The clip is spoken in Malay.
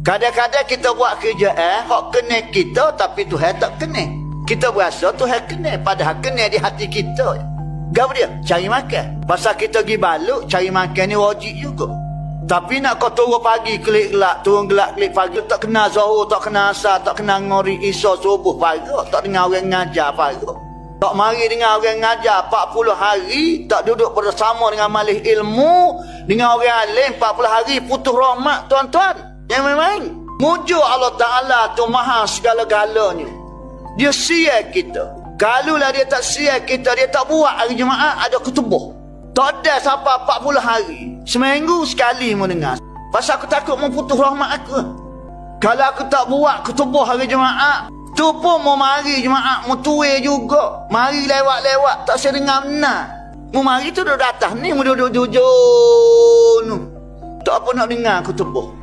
Kadang-kadang kita buat kerjaan hak kena kita tapi Tuhan tak kena. Kita berasa Tuhan kena, padahal kena di hati kita. Gapo dia? Cari makan. Pasal kita pergi baluk, cari makan ni wajib juga. Tapi nak kau turun pagi klik gelap, turun gelap klik pagi, tak kenal Zuhur, tak kenal Asar, tak kenal ngori Isya subuh pagi, tak dengar orang ngajar pagi. Tak mari dengan orang ngajar 40 hari, tak duduk bersama dengan malih ilmu, dengan orang alim 40 hari, putus rahmat tuan-tuan. Yang main-main. Mujur Allah Ta'ala tu maha segala-galanya. Dia sia kita. Kalaulah dia tak sia kita, dia tak buat hari Jumaat, ada ketubuh. Tak ada sampai 40 hari. Seminggu sekali mau dengar. Pasal aku takut memputus rahmat aku. Kalau aku tak buat ketubuh hari Jumaat, tu pun mau mari Jumaat, mau tuai juga. Mari lewat-lewat, tak saya dengar benar. Mau mari tu duduk atas ni, mau duduk jujur. Tak apa nak dengar ketubuh.